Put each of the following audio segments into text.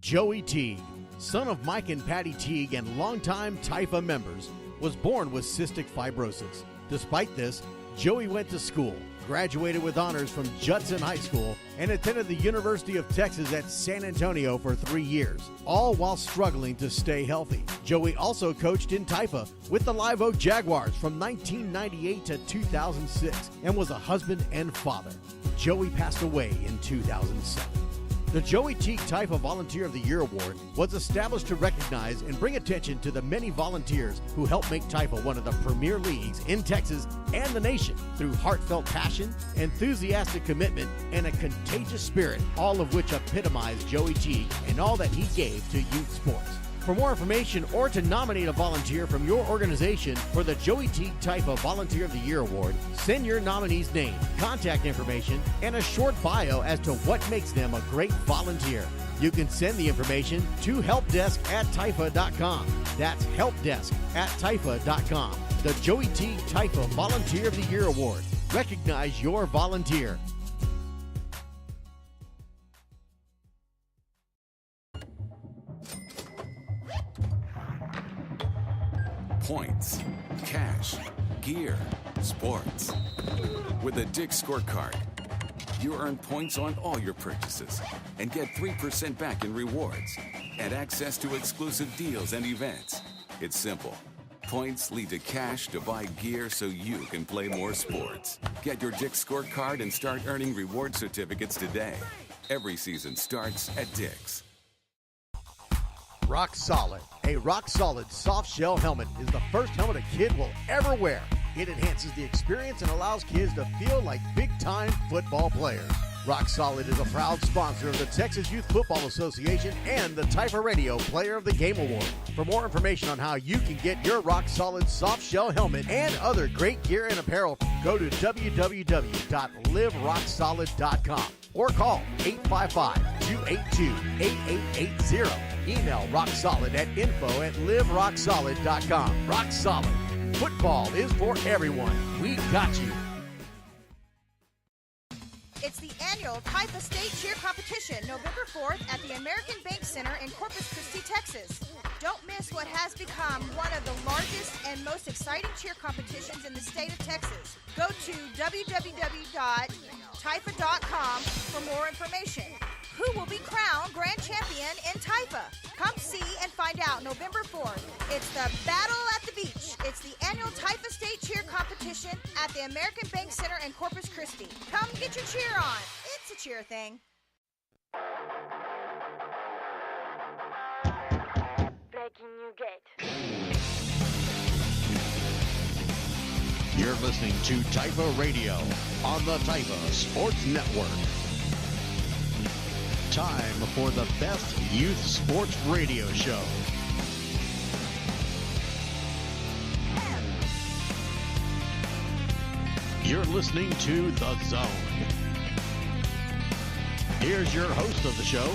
Joey Teague, son of Mike and Patty Teague and longtime TIFA members, was born with cystic fibrosis. Despite this, Joey went to school, graduated with honors from Judson High School, and attended the University of Texas at San Antonio for 3 years, all while struggling to stay healthy. Joey also coached in TIFA with the Live Oak Jaguars from 1998 to 2006 and was a husband and father. Joey passed away in 2007. The Joey Teague TIFA Volunteer of the Year Award was established to recognize and bring attention to the many volunteers who help make TIFA one of the premier leagues in Texas and the nation through heartfelt passion, enthusiastic commitment, and a contagious spirit, all of which epitomize Joey Teague and all that he gave to youth sports. For more information or to nominate a volunteer from your organization for the Joey Teague TIFA Volunteer of the Year Award, send your nominee's name, contact information, and a short bio as to what makes them a great volunteer. You can send the information to helpdesk@tifa.com. That's helpdesk@tifa.com. The Joey Teague TIFA Volunteer of the Year Award. Recognize your volunteer. Points, cash, gear, sports. With a Dick's Scorecard, you earn points on all your purchases and get 3% back in rewards and access to exclusive deals and events. It's simple. Points lead to cash to buy gear so you can play more sports. Get your Dick's Scorecard and start earning reward certificates today. Every season starts at Dick's. Rock Solid. A Rock Solid soft shell helmet is the first helmet a kid will ever wear. It enhances the experience and allows kids to feel like big-time football players. Rock Solid is a proud sponsor of the Texas Youth Football Association and the TIFA Radio Player of the Game Award. For more information on how you can get your Rock Solid soft shell helmet and other great gear and apparel, go to www.liverocksolid.com or call 855-282-8880. Email rocksolid at info@liverocksolid.com. Rock Solid. Football is for everyone. We got you. It's the annual TIFA State Cheer Competition, November 4th at the American Bank Center in Corpus Christi, Texas. Don't miss what has become one of the largest and most exciting cheer competitions in the state of Texas. Go to www.tifa.com for more information. Who will be crowned grand champion in TIFA? Come see and find out November 4th. It's the Battle at the Beach. It's the annual TIFA State Cheer Competition at the American Bank Center in Corpus Christi. Come get your cheer on. It's a cheer thing. Breaking you get. You're listening to TIFA Radio on the TIFA Sports Network. Time for the best youth sports radio show. You're listening to The Zone. Here's your host of the show,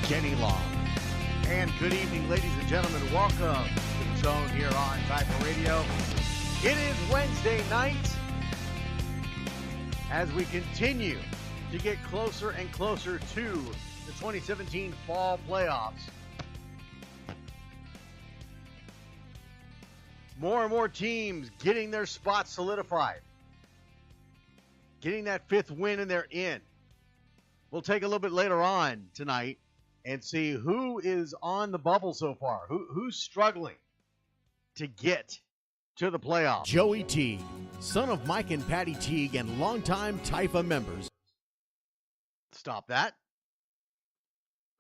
Kenny Long. And good evening, ladies and gentlemen. Welcome to The Zone here on TIFA Radio. It is Wednesday night as we continue to get closer and closer to the 2017 fall playoffs. More and more teams getting their spots solidified. Getting that fifth win and they're in. We'll take a little bit later on tonight and see who is on the bubble so far. Who's struggling to get to the playoffs. Joey Teague, son of Mike and Patty Teague and longtime TIFA members. Stop that.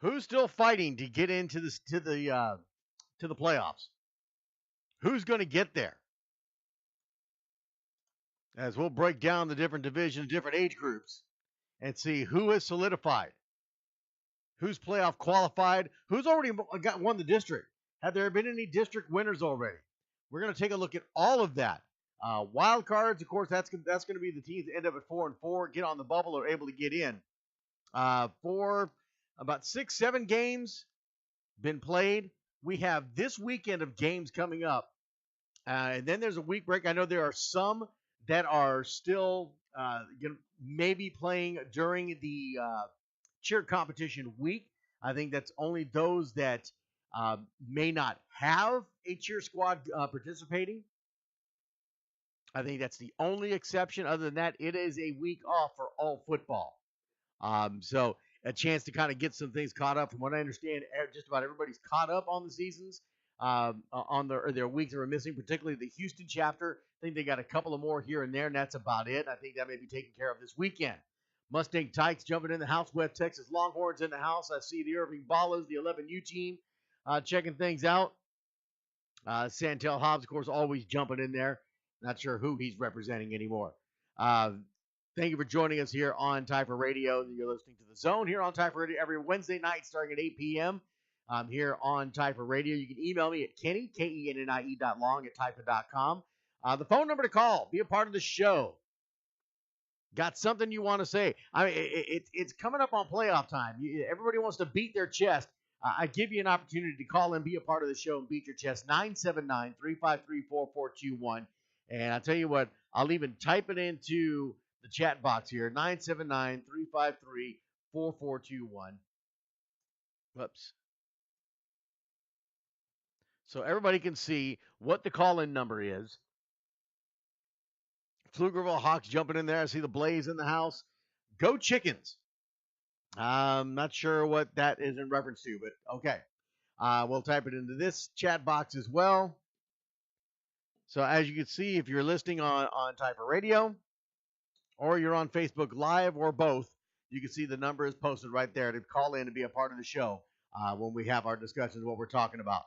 Who's still fighting to get into this to the playoffs? Who's going to get there? As we'll break down the different divisions, different age groups, and see who has solidified, who's playoff qualified, who's already won the district. Have there been any district winners already? We're going to take a look at all of that. Wild cards, of course, that's going to be the teams that end up at 4-4, get on the bubble, or able to get in. For about 6-7 games been played. We have this weekend of games coming up. And then there's a week break. I know there are some that are still maybe playing during the cheer competition week. I think that's only those that may not have a cheer squad participating. I think that's the only exception. Other than that, it is a week off for all football. So a chance to kind of get some things caught up. From what I understand, just about everybody's caught up on the seasons, on their weeks that were missing, particularly the Houston chapter. I think they got a couple of more here and there, and that's about it. I think that may be taken care of this weekend. Mustang Tykes jumping in the house. West Texas Longhorns in the house. I see the Irving Ballas, the 11U team, checking things out. Santel Hobbs, of course, always jumping in there. Not sure who he's representing anymore. Thank you for joining us here on Typer Radio. You're listening to The Zone here on Typer Radio every Wednesday night starting at 8 p.m. Here on Typer Radio. You can email me at Kenny, KENNIE.long@typer.com. The phone number to call. Be a part of the show. Got something you want to say? I mean, it's coming up on playoff time. Everybody wants to beat their chest. I give you an opportunity to call and be a part of the show and beat your chest. 979-353-4421. And I'll tell you what, I'll even type it into the chat box here, 979-353-4421. Whoops. So everybody can see what the call-in number is. Pflugerville Hawks jumping in there. I see the Blaze in the house. Go Chickens. I'm not sure what that is in reference to, but okay. We'll type it into this chat box as well. So as you can see, if you're listening on Typer Radio or you're on Facebook Live or both, you can see the number is posted right there to call in and be a part of the show when we have our discussions of what we're talking about.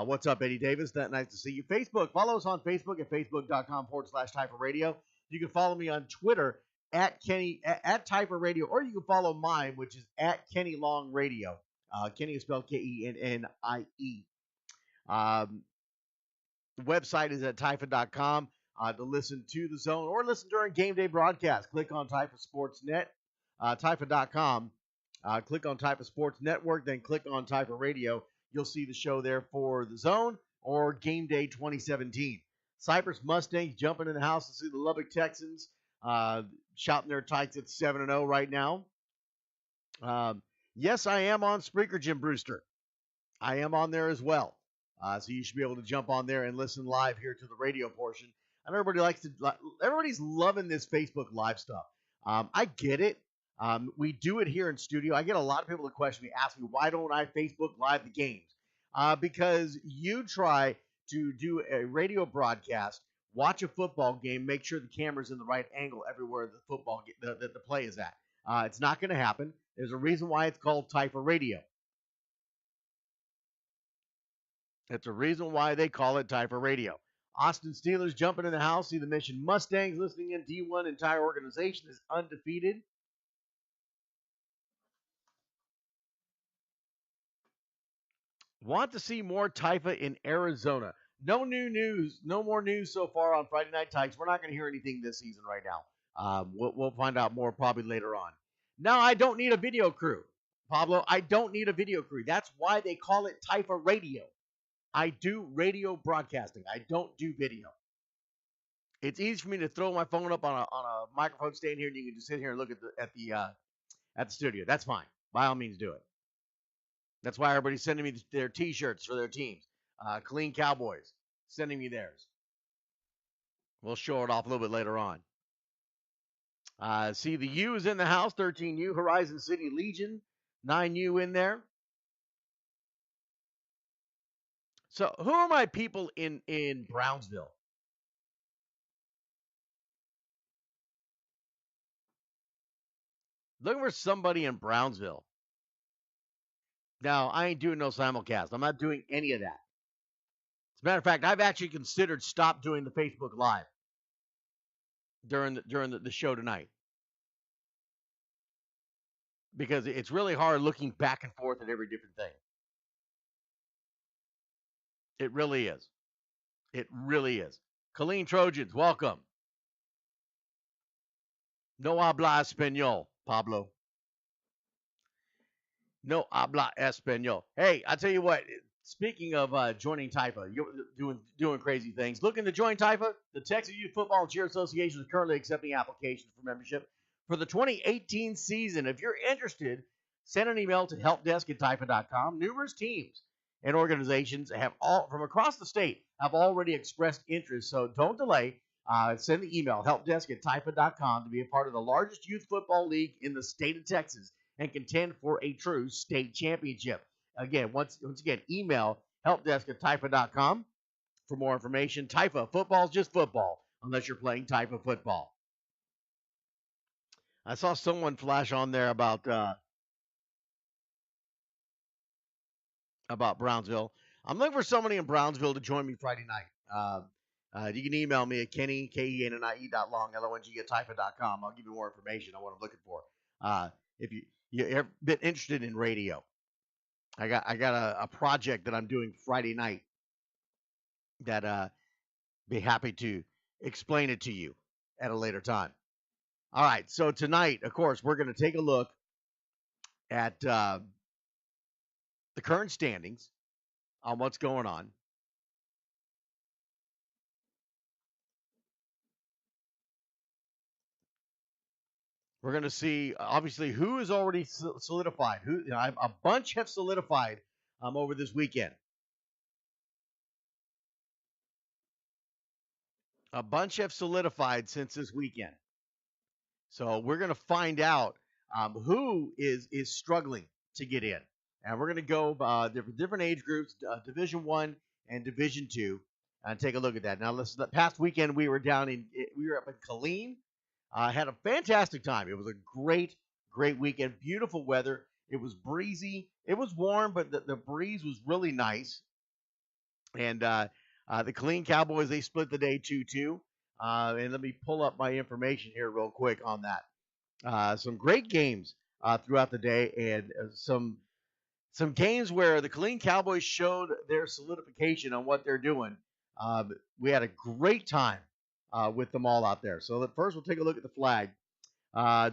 What's up, Eddie Davis? Nice to see you. Facebook, follow us on Facebook at facebook.com/Typer Radio. You can follow me on Twitter at Typer Radio, or you can follow mine, which is at Kenny Long Radio. Kenny is spelled KENNIE. The website is at Typha.com to listen to the Zone or listen during game day broadcast. Click on Typha Sports Net, Typha.com. Click on Typha Sports Network, then click on Typha Radio. You'll see the show there for the Zone or Game Day 2017. Cypress Mustangs jumping in the house to see the Lubbock Texans shouting their Tykes at 7-0 right now. Yes, I am on Spreaker, Jim Brewster. I am on there as well. So you should be able to jump on there and listen live here to the radio portion. And everybody's loving this Facebook Live stuff. I get it. We do it here in studio. I get a lot of people that question me, ask me, why don't I Facebook Live the games? Because you try to do a radio broadcast, watch a football game, make sure the camera's in the right angle everywhere the football the play is at. It's not going to happen. There's a reason why it's called Typer Radio. That's a reason why they call it Typer Radio. Austin Steelers jumping in the house. See the Mission Mustangs listening in. D1 entire organization is undefeated. Want to see more Typha in Arizona. No new news. No more news so far on Friday Night Tykes. We're not going to hear anything this season right now. We'll find out more probably later on. Now, I don't need a video crew. Pablo, I don't need a video crew. That's why they call it Typha Radio. I do radio broadcasting. I don't do video. It's easy for me to throw my phone up on a microphone stand here, and you can just sit here and look at the studio. That's fine. By all means, do it. That's why everybody's sending me their T-shirts for their teams. Clean Cowboys sending me theirs. We'll show it off a little bit later on. See the U is in the house. 13U, Horizon City Legion, 9U in there. So, who are my people in Brownsville? Looking for somebody in Brownsville. Now, I ain't doing no simulcast. I'm not doing any of that. As a matter of fact, I've actually considered stop doing the Facebook Live during the show tonight. Because it's really hard looking back and forth at every different thing. It really is. It really is. Colleen Trojans, welcome. No habla español, Pablo. No habla español. Hey, I tell you what. Speaking of joining Typha, you're doing crazy things. Looking to join Typha? The Texas Youth Football and Cheer Association is currently accepting applications for membership for the 2018 season. If you're interested, send an email to helpdesk@typha.com. Numerous teams and organizations have all from across the state have already expressed interest, so don't delay. Send the email, helpdesk@typha.com, to be a part of the largest youth football league in the state of Texas and contend for a true state championship. Again, once again, email helpdesk@typha.com for more information. Typha, football's just football, unless you're playing Typha football. I saw someone flash on there about Brownsville. I'm looking for somebody in Brownsville to join me Friday night. You can email me at Kenny, KENNIE.long, LONG@typha.com. I'll give you more information on what I'm looking for. If you ever been interested in radio, I got a project that I'm doing Friday night that be happy to explain it to you at a later time. All right, so tonight, of course, we're going to take a look at the current standings on what's going on. We're going to see, obviously, who is already solidified. A bunch have solidified over this weekend. A bunch have solidified since this weekend. So we're going to find out who is struggling to get in. And we're going to go different age groups, Division I and Division II, and take a look at that. Now, the past weekend we were up in Killeen. Had a fantastic time. It was a great weekend. Beautiful weather. It was breezy. It was warm, but the breeze was really nice. And the Killeen Cowboys, they split the day 2-2. And let me pull up my information here real quick on that. Some great games throughout the day, and some games where the Killeen Cowboys showed their solidification on what they're doing. We had a great time with them all out there. So first we'll take a look at the flag.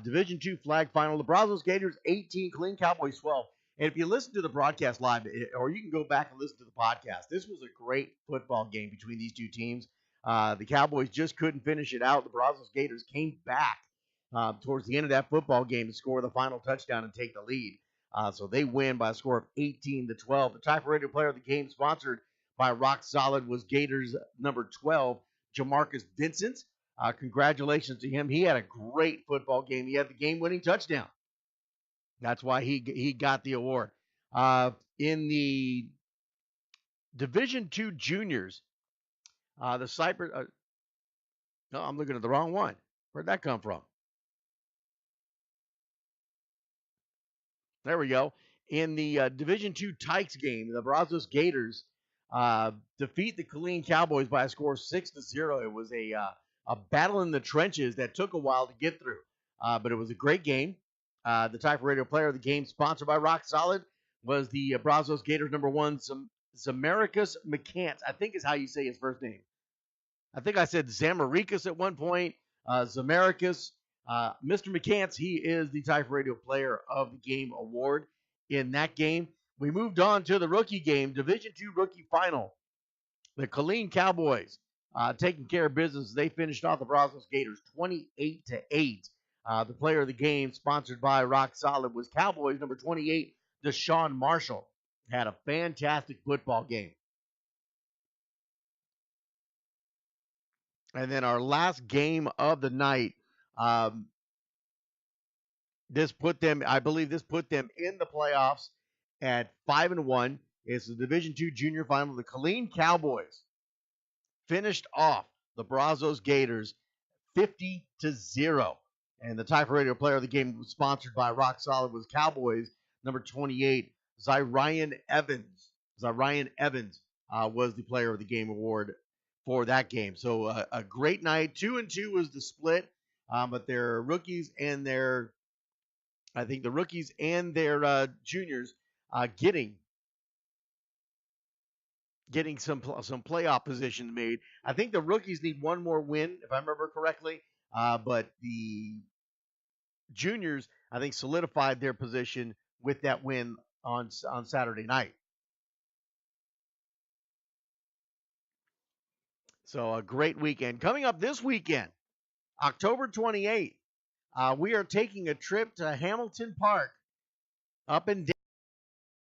Division II flag final. The Brazos Gators 18, Killeen Cowboys 12. And if you listen to the broadcast live, or you can go back and listen to the podcast, this was a great football game between these two teams. The Cowboys just couldn't finish it out. The Brazos Gators came back towards the end of that football game to score the final touchdown and take the lead. So they win by a score of 18-12. The Typha Radio Player of the Game, sponsored by Rock Solid, was Gators number 12, Jamarcus Vincent. Congratulations to him. He had a great football game. He had the game-winning touchdown. That's why he got the award. In the Division II juniors, the Cypress. No, I'm looking at the wrong one. Where'd that come from? There we go. In the Division II Tykes game, the Brazos Gators defeat the Killeen Cowboys by a score of 6-0. It was a battle in the trenches that took a while to get through, but it was a great game. The Typha Radio Player of the Game, sponsored by Rock Solid, was the Brazos Gators number 1, Zamaricus McCants. I think is how you say his first name. I think I said Zamaricus at one point. Zamaricus. Mr. McCants, he is the Typha Radio Player of the Game award in that game. We moved on to the rookie game, Division II rookie final. The Killeen Cowboys taking care of business. They finished off the Brazos Gators 28-8. The player of the game, sponsored by Rock Solid, was Cowboys number 28, Deshaun Marshall. Had a fantastic football game. And then our last game of the night, I believe this put them in the playoffs at 5-1. It's the Division II junior final. The Killeen Cowboys finished off the Brazos Gators 50-0. And the Typha Radio Player of the Game, was sponsored by Rock Solid, was Cowboys number 28, Zyrian Evans. Zyrian Evans was the Player of the Game award for that game. So a great night. 2-2 was the split, but their rookies and their juniors getting some playoff positions made. I think the rookies need one more win, if I remember correctly. But the juniors, I think, solidified their position with that win on Saturday night. So a great weekend. Coming up this weekend, October 28th, we are taking a trip to Hamilton Park Up and down.